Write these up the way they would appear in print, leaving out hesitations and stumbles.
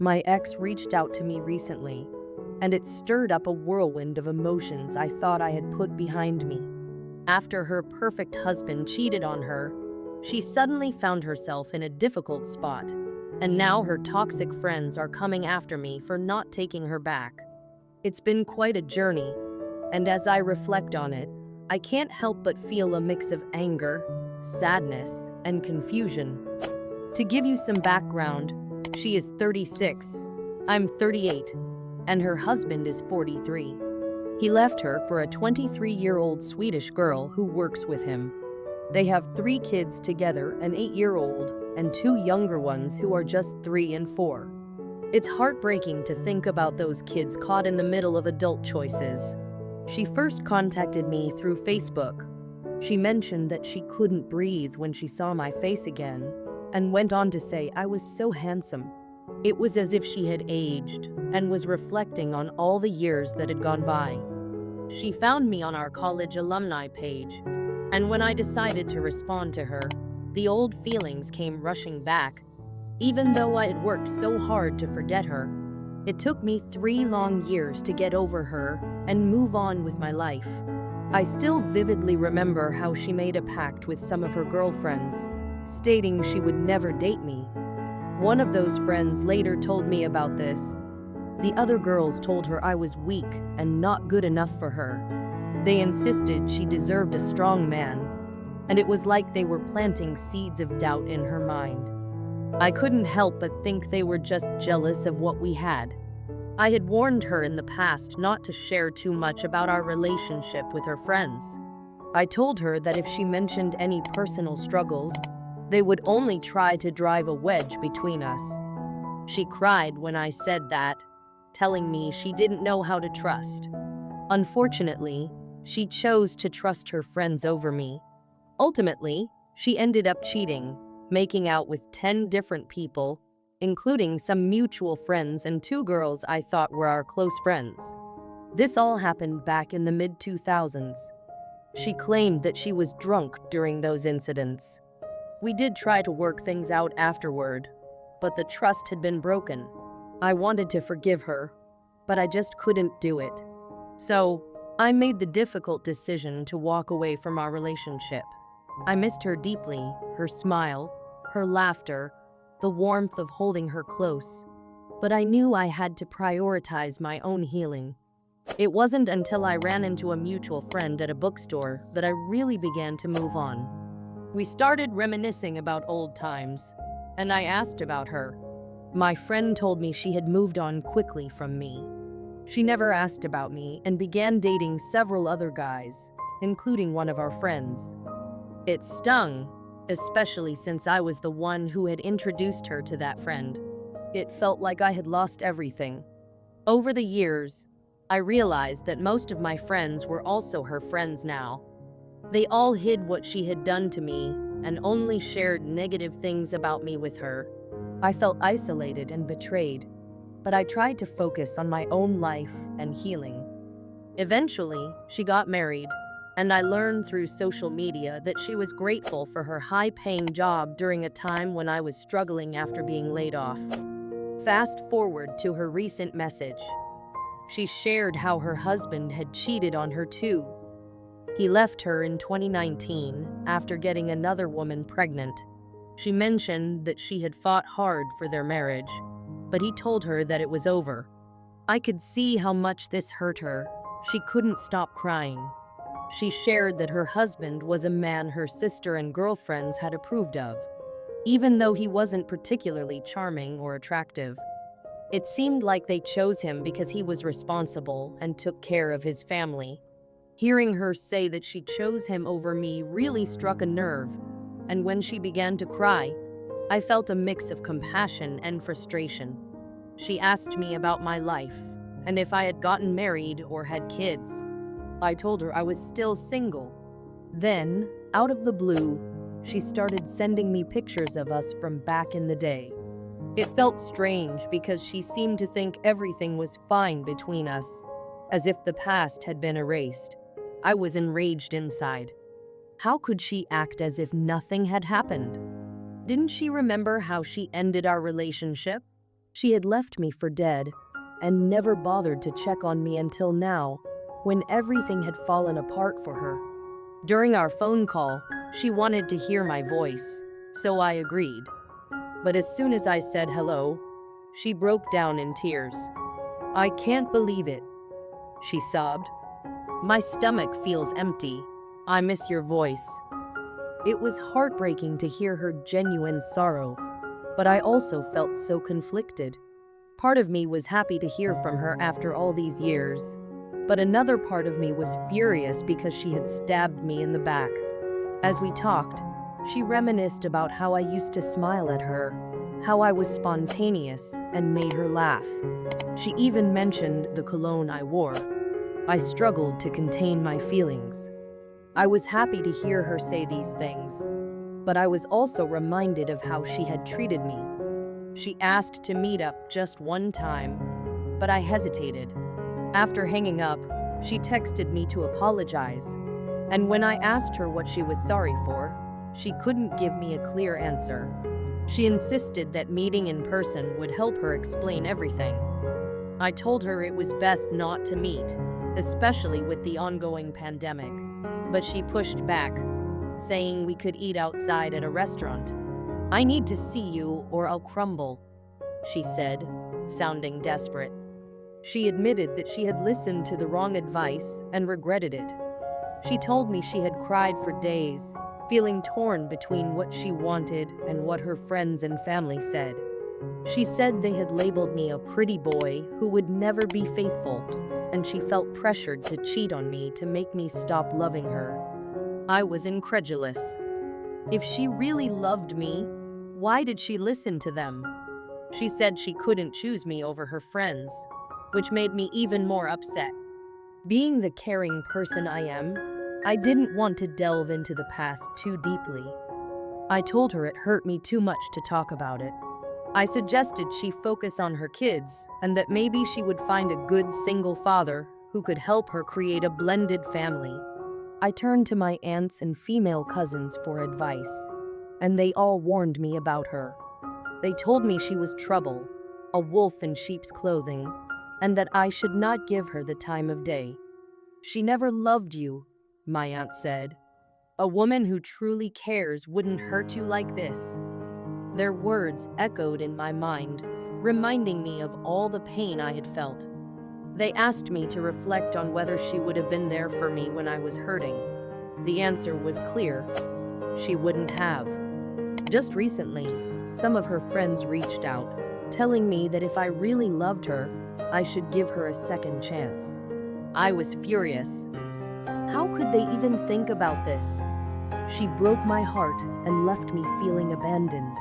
My ex reached out to me recently, and it stirred up a whirlwind of emotions I thought I had put behind me. After her perfect husband cheated on her, she suddenly found herself in a difficult spot, and now her toxic friends are coming after me for not taking her back. It's been quite a journey, and as I reflect on it, I can't help but feel a mix of anger, sadness, and confusion. To give you some background, she is 36, I'm 38, and her husband is 43. He left her for a 23-year-old Swedish girl who works with him. They have 3 kids together, an 8-year-old and 2 younger ones who are just 3 and 4. It's heartbreaking to think about those kids caught in the middle of adult choices. She first contacted me through Facebook. She mentioned that she couldn't breathe when she saw my face again, and went on to say I was so handsome. It was as if she had aged and was reflecting on all the years that had gone by. She found me on our college alumni page, and when I decided to respond to her, the old feelings came rushing back. Even though I had worked so hard to forget her, it took me 3 long years to get over her and move on with my life. I still vividly remember how she made a pact with some of her girlfriends, stating she would never date me. One of those friends later told me about this. The other girls told her I was weak and not good enough for her. They insisted she deserved a strong man, and it was like they were planting seeds of doubt in her mind. I couldn't help but think they were just jealous of what we had. I had warned her in the past not to share too much about our relationship with her friends. I told her that if she mentioned any personal struggles, they would only try to drive a wedge between us. She cried when I said that, telling me she didn't know how to trust. Unfortunately, she chose to trust her friends over me. Ultimately, she ended up cheating, making out with 10 different people, including some mutual friends and 2 girls I thought were our close friends. This all happened back in the mid-2000s. She claimed that she was drunk during those incidents. We did try to work things out afterward, but the trust had been broken. I wanted to forgive her, but I just couldn't do it. So, I made the difficult decision to walk away from our relationship. I missed her deeply, her smile, her laughter, the warmth of holding her close. But I knew I had to prioritize my own healing. It wasn't until I ran into a mutual friend at a bookstore that I really began to move on. We started reminiscing about old times, and I asked about her. My friend told me she had moved on quickly from me. She never asked about me and began dating several other guys, including one of our friends. It stung, especially since I was the one who had introduced her to that friend. It felt like I had lost everything. Over the years, I realized that most of my friends were also her friends now. They all hid what she had done to me and only shared negative things about me with her. I felt isolated and betrayed, but I tried to focus on my own life and healing. Eventually, she got married, and I learned through social media that she was grateful for her high-paying job during a time when I was struggling after being laid off. Fast forward to her recent message. She shared how her husband had cheated on her too. He left her in 2019 after getting another woman pregnant. She mentioned that she had fought hard for their marriage, but he told her that it was over. I could see how much this hurt her. She couldn't stop crying. She shared that her husband was a man her sister and girlfriends had approved of, even though he wasn't particularly charming or attractive. It seemed like they chose him because he was responsible and took care of his family. Hearing her say that she chose him over me really struck a nerve, and when she began to cry, I felt a mix of compassion and frustration. She asked me about my life, and if I had gotten married or had kids. I told her I was still single. Then, out of the blue, she started sending me pictures of us from back in the day. It felt strange because she seemed to think everything was fine between us, as if the past had been erased. I was enraged inside. How could she act as if nothing had happened? Didn't she remember how she ended our relationship? She had left me for dead and never bothered to check on me until now, when everything had fallen apart for her. During our phone call, she wanted to hear my voice, so I agreed. But as soon as I said hello, she broke down in tears. "I can't believe it," she sobbed. "My stomach feels empty. I miss your voice." It was heartbreaking to hear her genuine sorrow, but I also felt so conflicted. Part of me was happy to hear from her after all these years, but another part of me was furious because she had stabbed me in the back. As we talked, she reminisced about how I used to smile at her, how I was spontaneous and made her laugh. She even mentioned the cologne I wore. I struggled to contain my feelings. I was happy to hear her say these things, but I was also reminded of how she had treated me. She asked to meet up just one time, but I hesitated. After hanging up, she texted me to apologize, and when I asked her what she was sorry for, she couldn't give me a clear answer. She insisted that meeting in person would help her explain everything. I told her it was best not to meet, especially with the ongoing pandemic, but she pushed back, saying we could eat outside at a restaurant. "I need to see you or I'll crumble," she said, sounding desperate. She admitted that she had listened to the wrong advice and regretted it. She told me she had cried for days, feeling torn between what she wanted and what her friends and family said. She said they had labeled me a pretty boy who would never be faithful, and she felt pressured to cheat on me to make me stop loving her. I was incredulous. If she really loved me, why did she listen to them? She said she couldn't choose me over her friends, which made me even more upset. Being the caring person I am, I didn't want to delve into the past too deeply. I told her it hurt me too much to talk about it. I suggested she focus on her kids and that maybe she would find a good single father who could help her create a blended family. I turned to my aunts and female cousins for advice, and they all warned me about her. They told me she was trouble, a wolf in sheep's clothing, and that I should not give her the time of day. "She never loved you," my aunt said. "A woman who truly cares wouldn't hurt you like this." Their words echoed in my mind, reminding me of all the pain I had felt. They asked me to reflect on whether she would have been there for me when I was hurting. The answer was clear: she wouldn't have. Just recently, some of her friends reached out, telling me that if I really loved her, I should give her a second chance. I was furious. How could they even think about this? She broke my heart and left me feeling abandoned.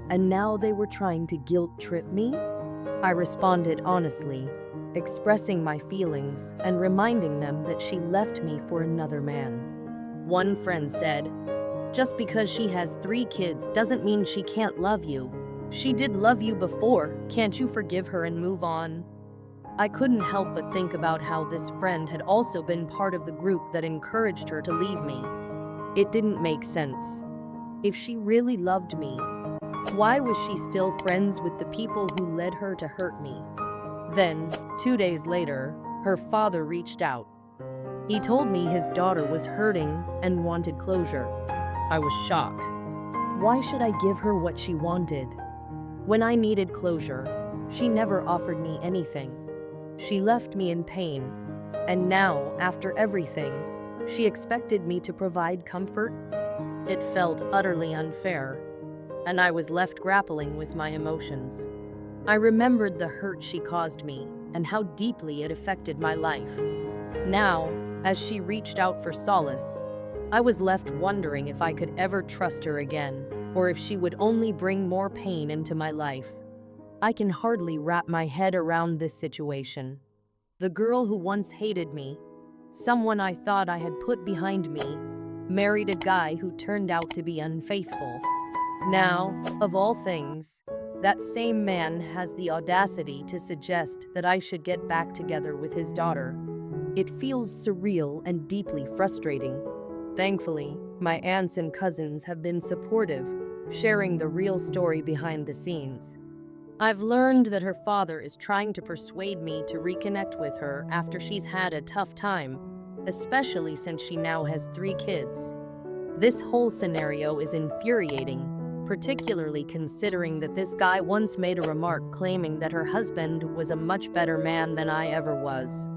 And now they were trying to guilt-trip me? I responded honestly, expressing my feelings and reminding them that she left me for another man. One friend said, "Just because she has 3 kids doesn't mean she can't love you. She did love you before. Can't you forgive her and move on?" I couldn't help but think about how this friend had also been part of the group that encouraged her to leave me. It didn't make sense. If she really loved me, why was she still friends with the people who led her to hurt me? Then, 2 days later, her father reached out. He told me his daughter was hurting and wanted closure. I was shocked. Why should I give her what she wanted? When I needed closure, she never offered me anything. She left me in pain, and now, after everything, she expected me to provide comfort? It felt utterly unfair, and I was left grappling with my emotions. I remembered the hurt she caused me and how deeply it affected my life. Now, as she reached out for solace, I was left wondering if I could ever trust her again, or if she would only bring more pain into my life. I can hardly wrap my head around this situation. The girl who once hated me, someone I thought I had put behind me, married a guy who turned out to be unfaithful. Now, of all things, that same man has the audacity to suggest that I should get back together with his daughter. It feels surreal and deeply frustrating. Thankfully, my aunts and cousins have been supportive, sharing the real story behind the scenes. I've learned that her father is trying to persuade me to reconnect with her after she's had a tough time, especially since she now has 3 kids. This whole scenario is infuriating, particularly considering that this guy once made a remark claiming that her husband was a much better man than I ever was.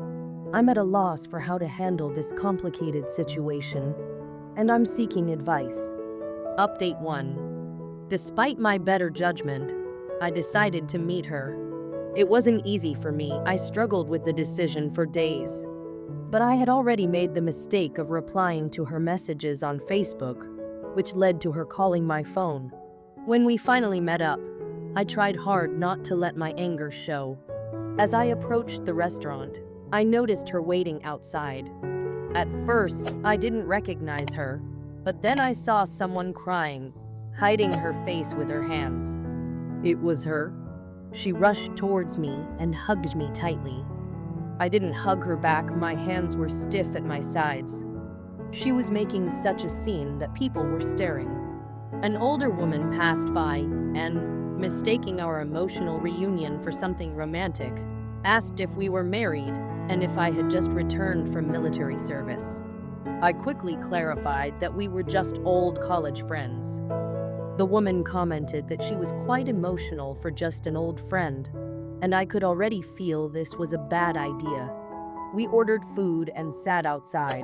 I'm at a loss for how to handle this complicated situation, and I'm seeking advice. Update 1. Despite my better judgment, I decided to meet her. It wasn't easy for me. I struggled with the decision for days. But I had already made the mistake of replying to her messages on Facebook, which led to her calling my phone. When we finally met up, I tried hard not to let my anger show. As I approached the restaurant, I noticed her waiting outside. At first, I didn't recognize her, but then I saw someone crying, hiding her face with her hands. It was her. She rushed towards me and hugged me tightly. I didn't hug her back, my hands were stiff at my sides. She was making such a scene that people were staring. An older woman passed by and, mistaking our emotional reunion for something romantic, asked if we were married and if I had just returned from military service. I quickly clarified that we were just old college friends. The woman commented that she was quite emotional for just an old friend, and I could already feel this was a bad idea. We ordered food and sat outside,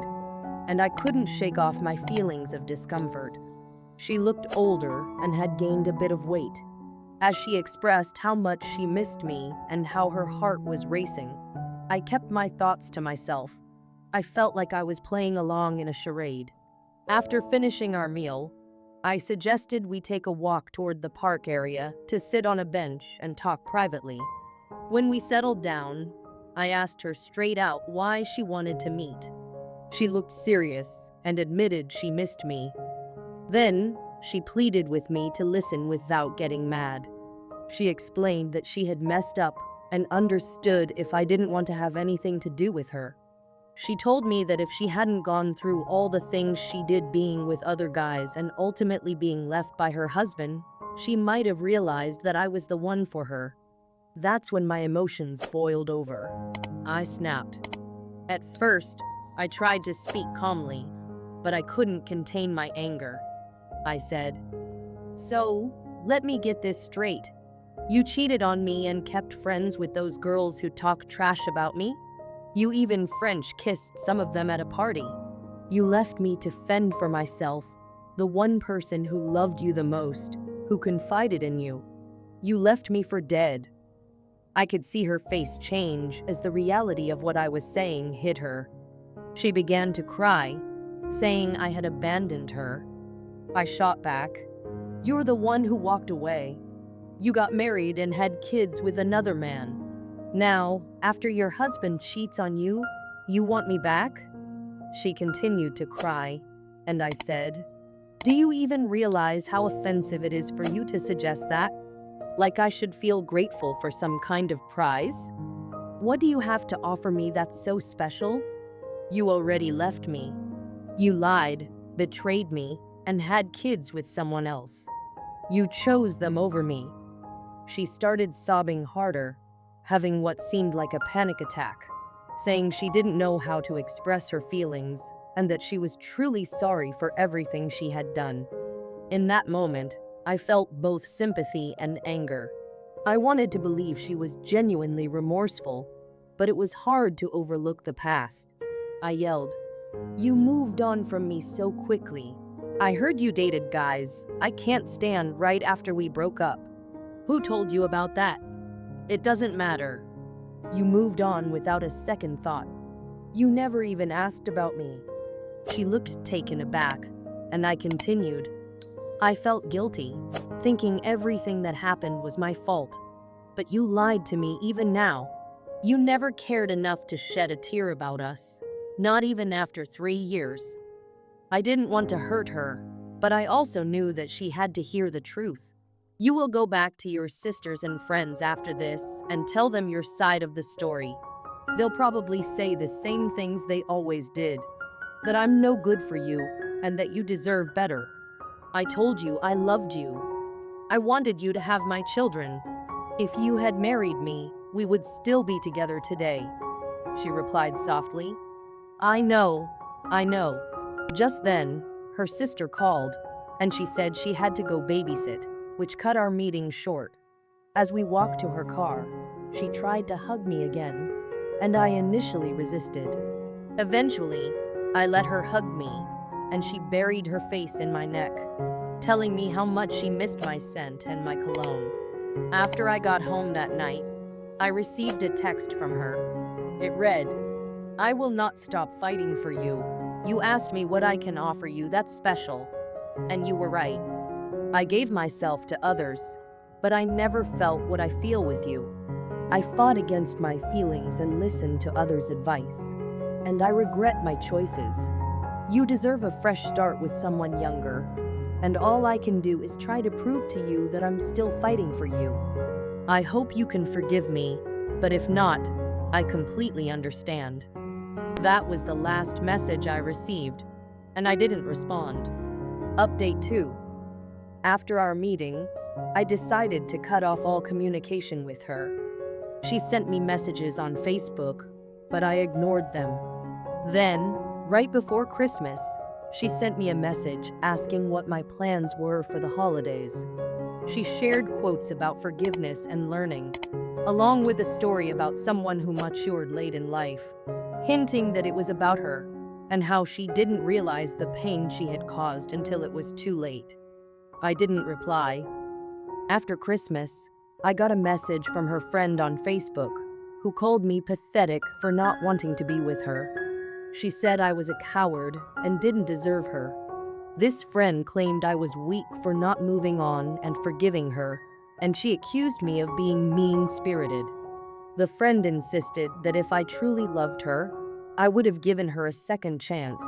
and I couldn't shake off my feelings of discomfort. She looked older and had gained a bit of weight. As she expressed how much she missed me and how her heart was racing, I kept my thoughts to myself. I felt like I was playing along in a charade. After finishing our meal, I suggested we take a walk toward the park area to sit on a bench and talk privately. When we settled down, I asked her straight out why she wanted to meet. She looked serious and admitted she missed me. Then, she pleaded with me to listen without getting mad. She explained that she had messed up and understood if I didn't want to have anything to do with her. She told me that if she hadn't gone through all the things she did being with other guys and ultimately being left by her husband, she might have realized that I was the one for her. That's when my emotions boiled over. I snapped. At first, I tried to speak calmly, but I couldn't contain my anger. I said, "So, let me get this straight. You cheated on me and kept friends with those girls who talk trash about me? You even French kissed some of them at a party. You left me to fend for myself, the one person who loved you the most, who confided in you. You left me for dead." I could see her face change as the reality of what I was saying hit her. She began to cry, saying I had abandoned her. I shot back, "You're the one who walked away. You got married and had kids with another man. Now, after your husband cheats on you, you want me back?" She continued to cry, and I said, "Do you even realize how offensive it is for you to suggest that? Like I should feel grateful for some kind of prize? What do you have to offer me that's so special? You already left me. You lied, betrayed me, and had kids with someone else. You chose them over me." She started sobbing harder, having what seemed like a panic attack, saying she didn't know how to express her feelings and that she was truly sorry for everything she had done. In that moment, I felt both sympathy and anger. I wanted to believe she was genuinely remorseful, but it was hard to overlook the past. I yelled, "You moved on from me so quickly. I heard you dated guys I can't stand right after we broke up. Who told you about that? It doesn't matter. You moved on without a second thought. You never even asked about me." She looked taken aback, and I continued, "I felt guilty, thinking everything that happened was my fault. But you lied to me even now. You never cared enough to shed a tear about us, not even after 3 years." I didn't want to hurt her, but I also knew that she had to hear the truth. "You will go back to your sisters and friends after this and tell them your side of the story. They'll probably say the same things they always did, that I'm no good for you and that you deserve better. I told you I loved you. I wanted you to have my children. "If you had married me, we would still be together today," she replied softly. "I know, I know." Just then, her sister called, and she said she had to go babysit, which cut our meeting short. As we walked to her car, she tried to hug me again, and I initially resisted. Eventually, I let her hug me, and she buried her face in my neck, telling me how much she missed my scent and my cologne. After I got home that night, I received a text from her. It read, "I will not stop fighting for you. You asked me what I can offer you that's special. And you were right. I gave myself to others, but I never felt what I feel with you. I fought against my feelings and listened to others' advice. And I regret my choices. You deserve a fresh start with someone younger. And all I can do is try to prove to you that I'm still fighting for you. I hope you can forgive me, but if not, I completely understand." That was the last message I received, and I didn't respond. Update 2. After our meeting, I decided to cut off all communication with her. She sent me messages on Facebook, but I ignored them. Then, right before Christmas, she sent me a message asking what my plans were for the holidays. She shared quotes about forgiveness and learning, along with a story about someone who matured late in life, hinting that it was about her and how she didn't realize the pain she had caused until it was too late. I didn't reply. After Christmas, I got a message from her friend on Facebook, who called me pathetic for not wanting to be with her. She said I was a coward and didn't deserve her. This friend claimed I was weak for not moving on and forgiving her, and she accused me of being mean-spirited. The friend insisted that if I truly loved her, I would have given her a second chance,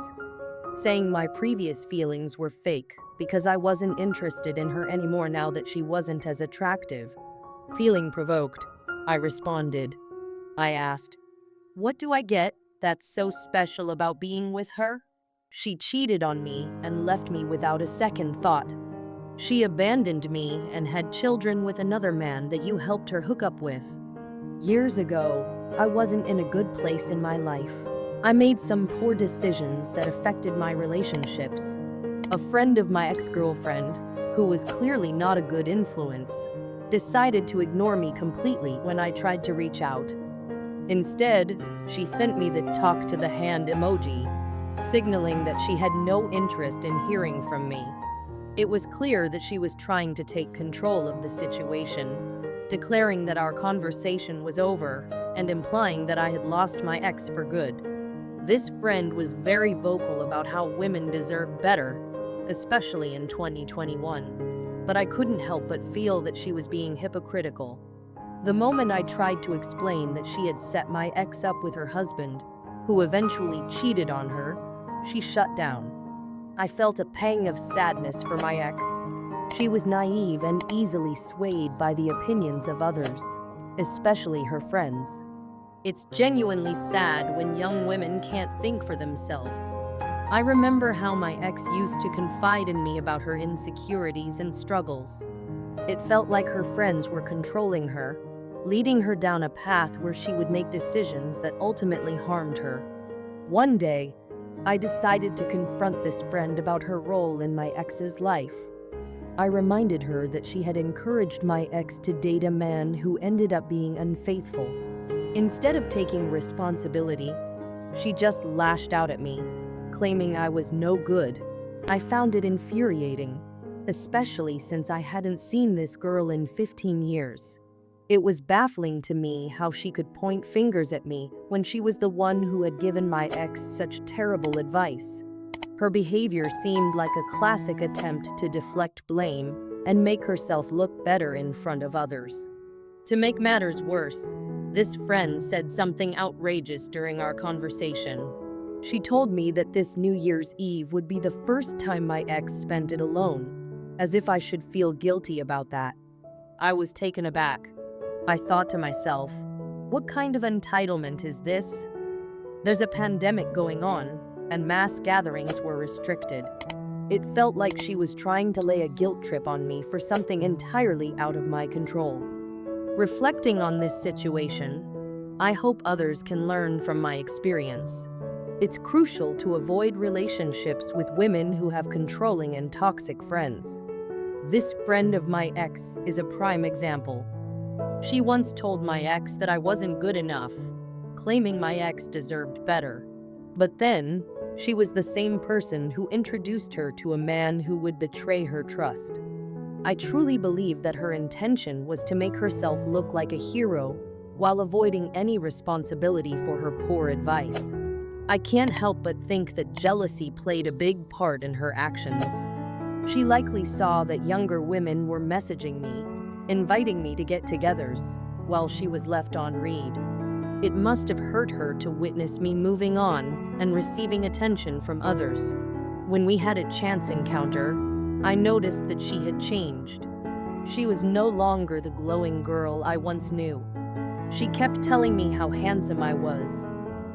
saying my previous feelings were fake because I wasn't interested in her anymore now that she wasn't as attractive. Feeling provoked, I responded. I asked, "What do I get that's so special about being with her?" She cheated on me and left me without a second thought. She abandoned me and had children with another man that you helped her hook up with. Years ago, I wasn't in a good place in my life. I made some poor decisions that affected my relationships. A friend of my ex-girlfriend, who was clearly not a good influence, decided to ignore me completely when I tried to reach out. Instead, she sent me the talk to the hand emoji, signaling that she had no interest in hearing from me. It was clear that she was trying to take control of the situation, declaring that our conversation was over and implying that I had lost my ex for good. This friend was very vocal about how women deserve better, especially in 2021, but I couldn't help but feel that she was being hypocritical. The moment I tried to explain that she had set my ex up with her husband, who eventually cheated on her, she shut down. I felt a pang of sadness for my ex. She was naive and easily swayed by the opinions of others, especially her friends. It's genuinely sad when young women can't think for themselves. I remember how my ex used to confide in me about her insecurities and struggles. It felt like her friends were controlling her, leading her down a path where she would make decisions that ultimately harmed her. One day, I decided to confront this friend about her role in my ex's life. I reminded her that she had encouraged my ex to date a man who ended up being unfaithful. Instead of taking responsibility, she just lashed out at me, claiming I was no good. I found it infuriating, especially since I hadn't seen this girl in 15 years. It was baffling to me how she could point fingers at me when she was the one who had given my ex such terrible advice. Her behavior seemed like a classic attempt to deflect blame and make herself look better in front of others. To make matters worse, this friend said something outrageous during our conversation. She told me that this New Year's Eve would be the first time my ex spent it alone, as if I should feel guilty about that. I was taken aback. I thought to myself, what kind of entitlement is this? There's a pandemic going on, and mass gatherings were restricted. It felt like she was trying to lay a guilt trip on me for something entirely out of my control. Reflecting on this situation, I hope others can learn from my experience. It's crucial to avoid relationships with women who have controlling and toxic friends. This friend of my ex is a prime example. She once told my ex that I wasn't good enough, claiming my ex deserved better. But then, she was the same person who introduced her to a man who would betray her trust. I truly believe that her intention was to make herself look like a hero while avoiding any responsibility for her poor advice. I can't help but think that jealousy played a big part in her actions. She likely saw that younger women were messaging me, inviting me to get-togethers, while she was left on read. It must have hurt her to witness me moving on and receiving attention from others. When we had a chance encounter, I noticed that she had changed. She was no longer the glowing girl I once knew. She kept telling me how handsome I was,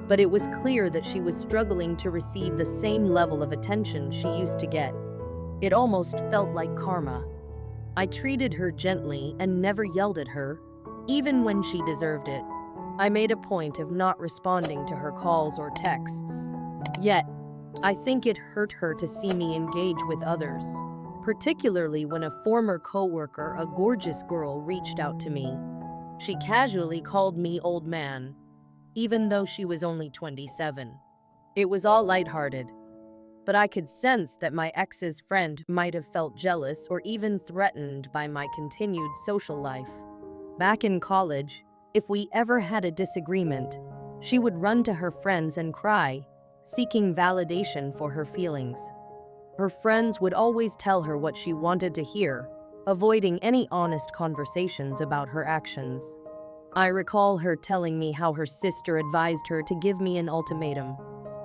but it was clear that she was struggling to receive the same level of attention she used to get. It almost felt like karma. I treated her gently and never yelled at her, even when she deserved it. I made a point of not responding to her calls or texts. Yet, I think it hurt her to see me engage with others, particularly when a former coworker, a gorgeous girl, reached out to me. She casually called me old man, even though she was only 27. It was all lighthearted, but I could sense that my ex's friend might have felt jealous or even threatened by my continued social life. Back in college, if we ever had a disagreement, she would run to her friends and cry, seeking validation for her feelings. Her friends would always tell her what she wanted to hear, avoiding any honest conversations about her actions. I recall her telling me how her sister advised her to give me an ultimatum.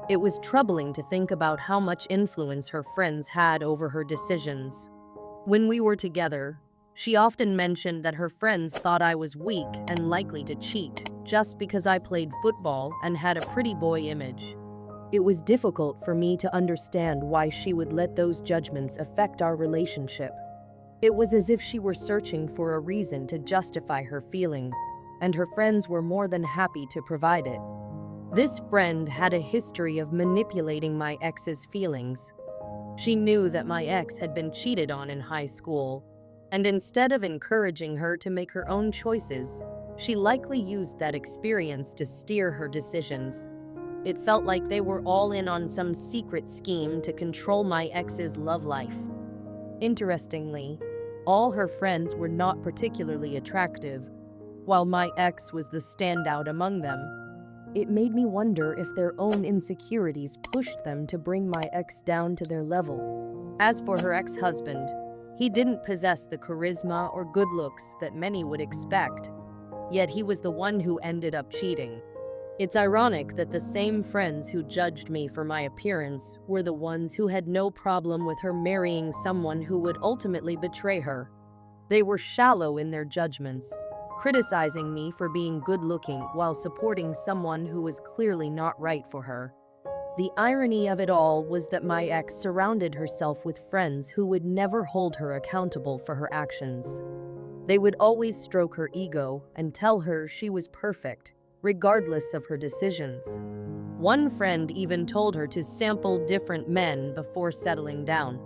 It was troubling to think about how much influence her friends had over her decisions. When we were together, she often mentioned that her friends thought I was weak and likely to cheat just because I played football and had a pretty boy image. It was difficult for me to understand why she would let those judgments affect our relationship. It was as if she were searching for a reason to justify her feelings, and her friends were more than happy to provide it. This friend had a history of manipulating my ex's feelings. She knew that my ex had been cheated on in high school, and instead of encouraging her to make her own choices, she likely used that experience to steer her decisions. It felt like they were all in on some secret scheme to control my ex's love life. Interestingly, all her friends were not particularly attractive, while my ex was the standout among them. It made me wonder if their own insecurities pushed them to bring my ex down to their level. As for her ex-husband, he didn't possess the charisma or good looks that many would expect, yet he was the one who ended up cheating. It's ironic that the same friends who judged me for my appearance were the ones who had no problem with her marrying someone who would ultimately betray her. They were shallow in their judgments, criticizing me for being good-looking while supporting someone who was clearly not right for her. The irony of it all was that my ex surrounded herself with friends who would never hold her accountable for her actions. They would always stroke her ego and tell her she was perfect, regardless of her decisions. One friend even told her to sample different men before settling down.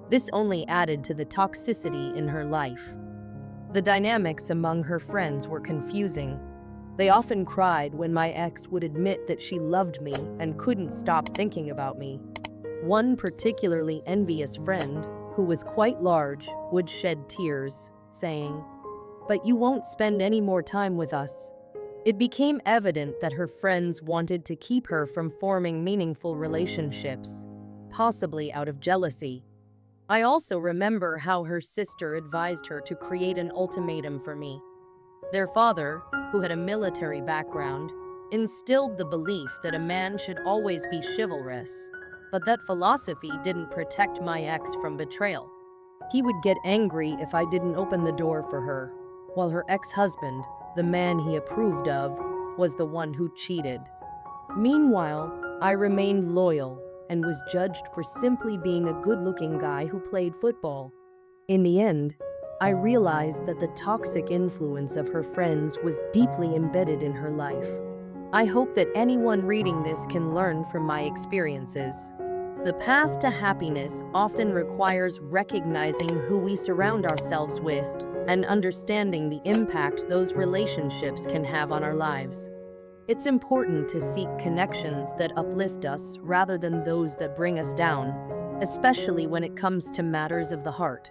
This only added to the toxicity in her life. The dynamics among her friends were confusing. They often cried when my ex would admit that she loved me and couldn't stop thinking about me. One particularly envious friend, who was quite large, would shed tears, saying, "But you won't spend any more time with us." It became evident that her friends wanted to keep her from forming meaningful relationships, possibly out of jealousy. I also remember how her sister advised her to create an ultimatum for me. Their father, who had a military background, instilled the belief that a man should always be chivalrous, but that philosophy didn't protect my ex from betrayal. He would get angry if I didn't open the door for her, while her ex-husband, the man he approved of, was the one who cheated. Meanwhile, I remained loyal and was judged for simply being a good-looking guy who played football. In the end, I realized that the toxic influence of her friends was deeply embedded in her life. I hope that anyone reading this can learn from my experiences. The path to happiness often requires recognizing who we surround ourselves with and understanding the impact those relationships can have on our lives. It's important to seek connections that uplift us rather than those that bring us down, especially when it comes to matters of the heart.